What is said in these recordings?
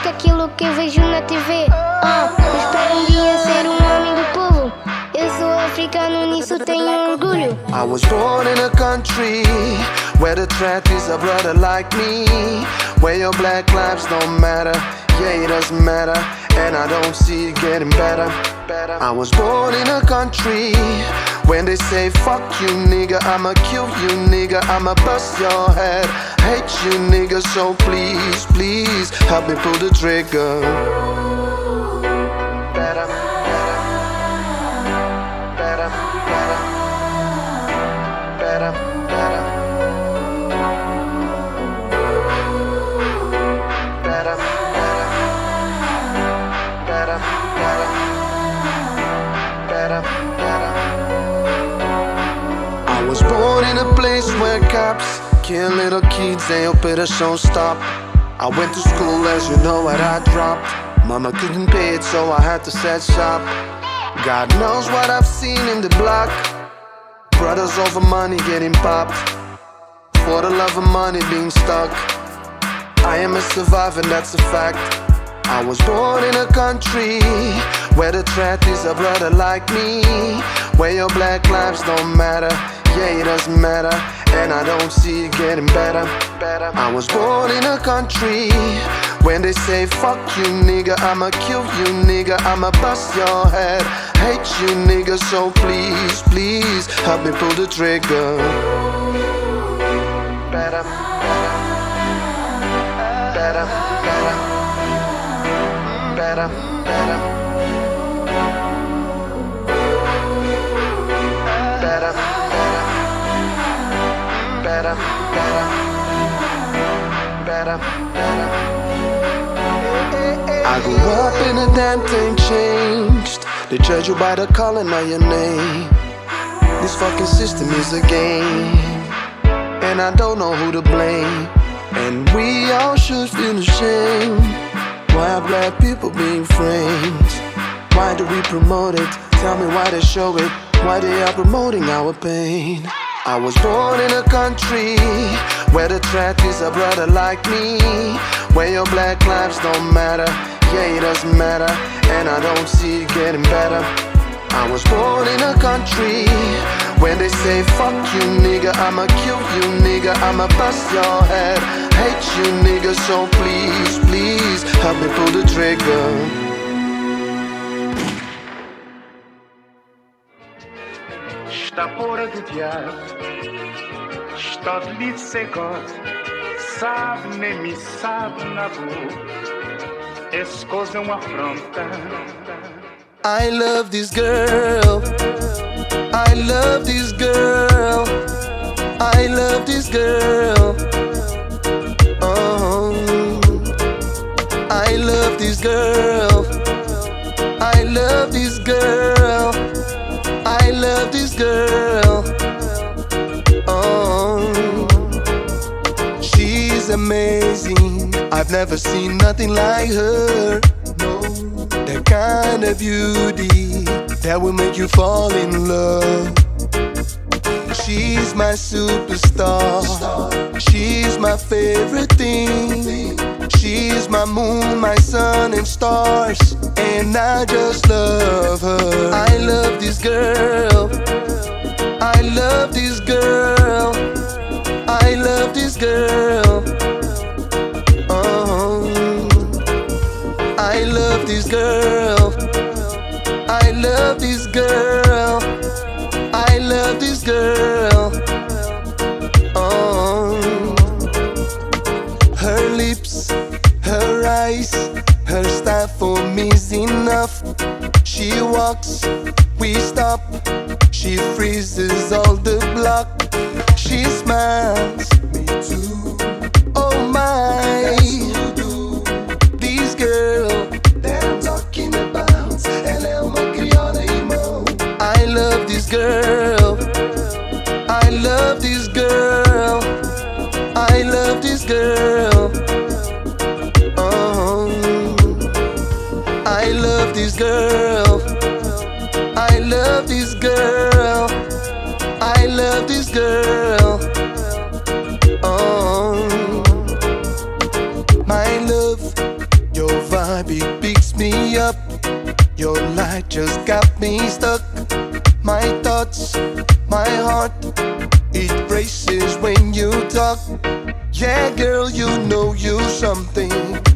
que aquilo que vejo na TV. Eu espero um dia ser um homem do povo. Eu sou africano, nisso tenho orgulho. I was born in a country where the threat is a brother like me, where your black lives don't matter, yeah, it doesn't matter, and I don't see it getting better. I was born in a country when they say fuck you nigga, I'ma kill you nigga, I'ma bust your head, hate you nigga, so please, please help me pull the trigger. Better, better, better, better, better, better, better, better, better, better. I was born in a place where cops kill little kids and operation stop. I went to school, as you know what I dropped. Mama couldn't pay it, so I had to set shop. God knows what I've seen in the block. Brothers over money getting popped, for the love of money being stuck. I am a survivor, that's a fact. I was born in a country where the threat is a brother like me, where your black lives don't matter, yeah, it doesn't matter, and I don't see it getting better. I was born in a country when they say fuck you nigga, I'ma kill you nigga, I'ma bust your head, hate you nigga, so please, please help me pull the trigger. Better, better, better, better, better, better, better, better, better. I grew up in a damn thing changed. They judge you by the calling of your name. This fucking system is a game, and I don't know who to blame. And we all should feel ashamed. Why are black people being framed? Why do we promote it? Tell me why they show it. Why they are promoting our pain. I was born in a country where the threat is a brother like me, where your black lives don't matter, yeah, it doesn't matter, and I don't see it getting better. I was born in a country when they say fuck you nigga, I'ma kill you nigga, I'ma bust your head, hate you nigga, so please, please help me pull the trigger. Šta pored djad, šta lice god, savne mi savna bu, escosa uma afronta. I love this girl, I love this girl, I love this girl, oh, I love this girl, I love this girl, I love this girl, oh, she's amazing, I've never seen nothing like her, no, that kind of beauty that will make you fall in love. She's my superstar, she's my favorite thing, she's my moon, my sun and stars, and I just love her. I love this girl, I love this girl, I love this girl, oh, I love this girl, I love this girl, I love this girl, oh, her lips, her eyes, her style for me's enough. She walks, we stop, she freezes all the block. She smiles, me too, oh my, this girl that I'm talking about, ela é uma crioula irmão. I love this girl, I love this girl, I love this girl, oh, I love this girl, I love this girl, I love this girl, oh, my love, your Traffic picks me up. Your light just got me stuck. My thoughts, my heart, it races when you talk. Yeah, girl, you know you something.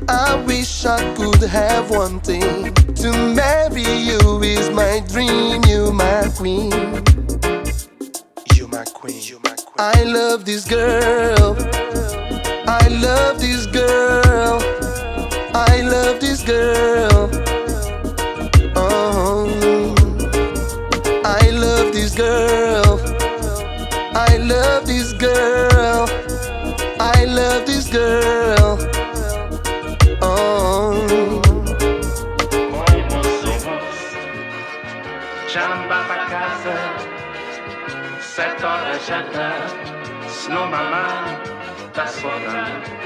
I wish I could have one thing. To marry you is my dream. You my queen. You my queen. You my queen. I love this girl. I love this girl. I love this girl. Oh, I love this girl. I love this girl. I love this girl. Oh. Oi, moço, já não vai pra casa. 7 horas já dá. Senão mamãe tá sobrando.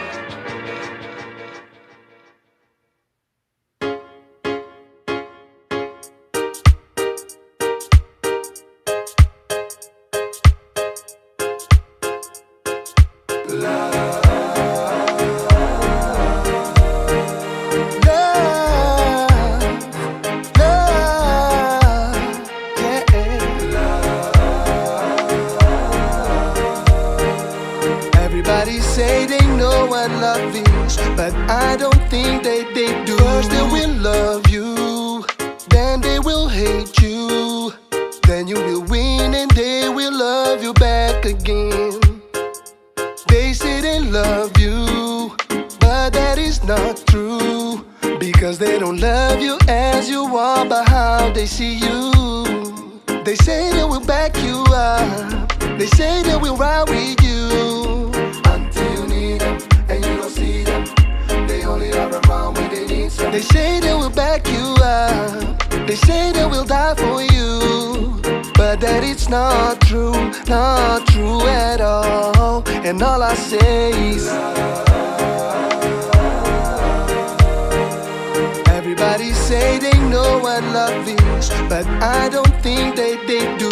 Everybody say they know what love is, but I don't think they do. First they will love you, then they will hate you. Then you will win and they will love you back again. They say they love you, but that is not true. Because they don't love you as you are, but how they see you. They say they will back you up. They say they will ride with you until you need them and you don't see them. They only are around when they need some. They say they will back you up. They say they will die for you, but that it's not true at all. And all I say is everybody say they know what love is, but I don't think they do.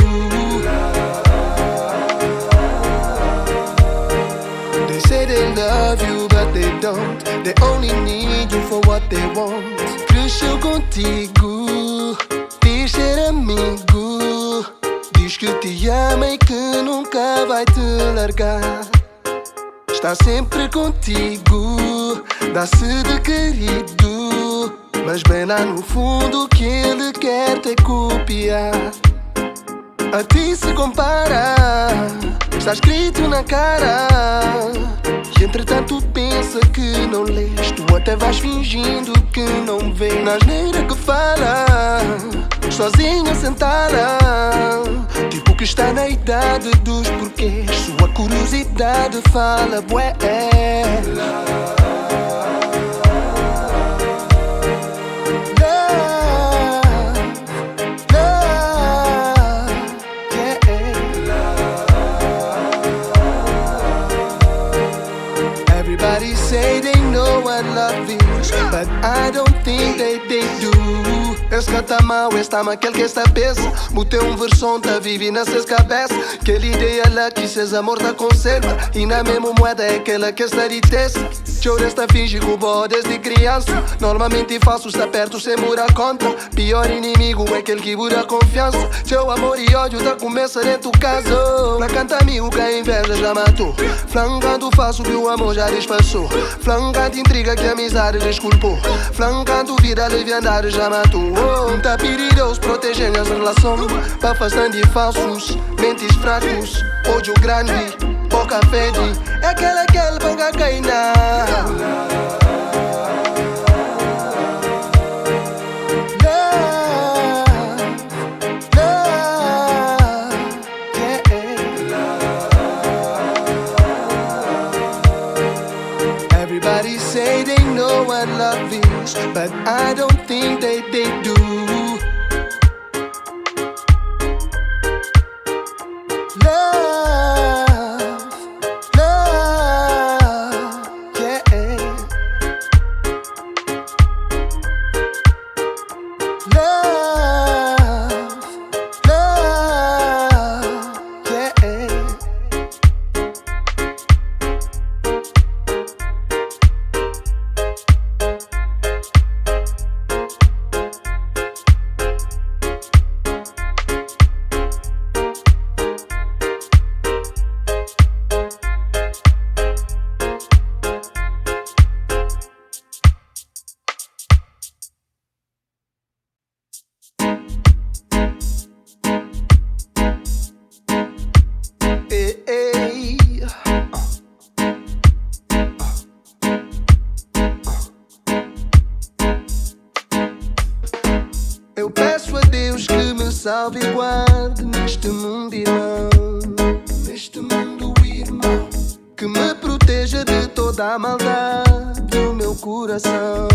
They say they love you, but they don't. They only need you for what they want. Cresceu contigo, diz ser amigo. Diz que te ama e que nunca vai te largar. Está sempre contigo, dá-se de querido. Mas bem lá no fundo que ele quer te copiar. A ti se compara, está escrito na cara. E entretanto pensa que não lês. Tu até vais fingindo que não vê. Na asneira que fala, sozinha sentada. Tipo que está na idade dos porquês. Sua curiosidade fala bué. Everybody say they know what love is, but I don't think they do. Esse que tá mal, está mal, aquele que está peso. Botei versão, tá vive nas suas cabeças. Aquela ideia lá que seus amor da conserva. E na mesma moeda é aquela que está de testa. Choro está finge que o boa desde criança. Normalmente falso está perto sem murar contra. Pior inimigo é aquele que muda a confiança. Seu amor e ódio tá começa dentro do caso. Pra cantar amigo que a inveja já matou. Flancando falso que o amor já disfarçou. Flancando intriga que a amizade desculpou. Flancando vida leviandade já matou. Tá perigoso protegendo as relações. Pra afastando de falsos, mentes fracos. Ódio grande, boca fede. É aquele boca caína. Everybody say they know what love is, but I don't think they do. salve e guarde neste mundo, irmão. Neste mundo, irmão. Que me proteja de toda a maldade do meu coração.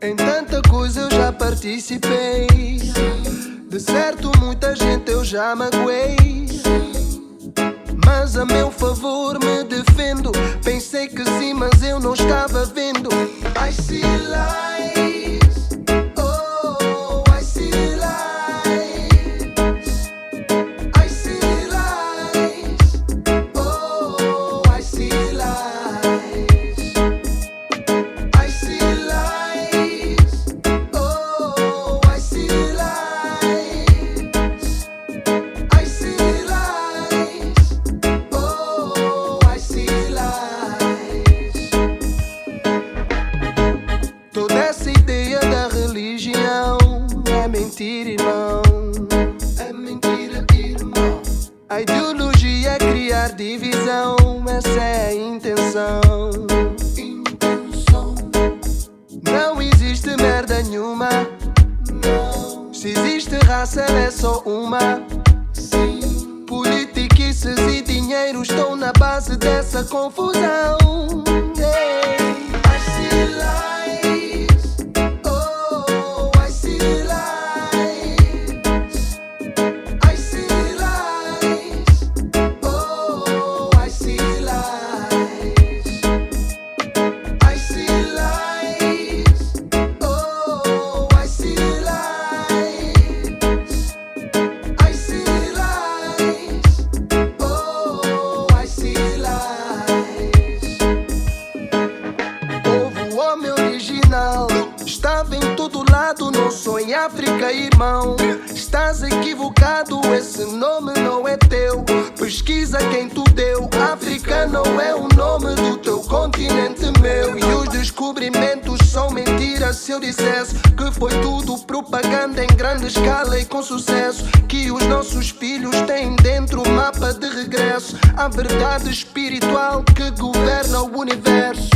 Em tanta coisa eu já participei. De certo muita gente eu já magoei. Mas a meu favor me defendo. Pensei que sim, mas eu não estava vendo. I see lies. Oh, I see lies. I see lies. Oh, I see lies. I see lies. Oh, I see lies. I see lies. Oh, I see lies. Toda essa ideia da religião é mentira, irmão. É mentira, irmão. A ideologia é criar divisão. Essa é a intenção. Não existe merda nenhuma. Não. Se existe raça, ela é só uma. Sim. Politiquices e dinheiro estão na base dessa confusão. I see lies. Oh, I see lies. I see lies. Oh, I see lies. I see lies. Oh, I see lies. I see lies. Oh, I see lies. O homem original estava em todo lado, não só em África, irmão. Estás equivocado, esse nome não é teu. Pesquisa quem tu deu. África não é o nome do teu continente, meu. E os descobrimentos são mentiras se eu dissesse que foi tudo propaganda em grande escala e com sucesso. Que os nossos filhos têm dentro o mapa de regresso à verdade espiritual que governa o universo.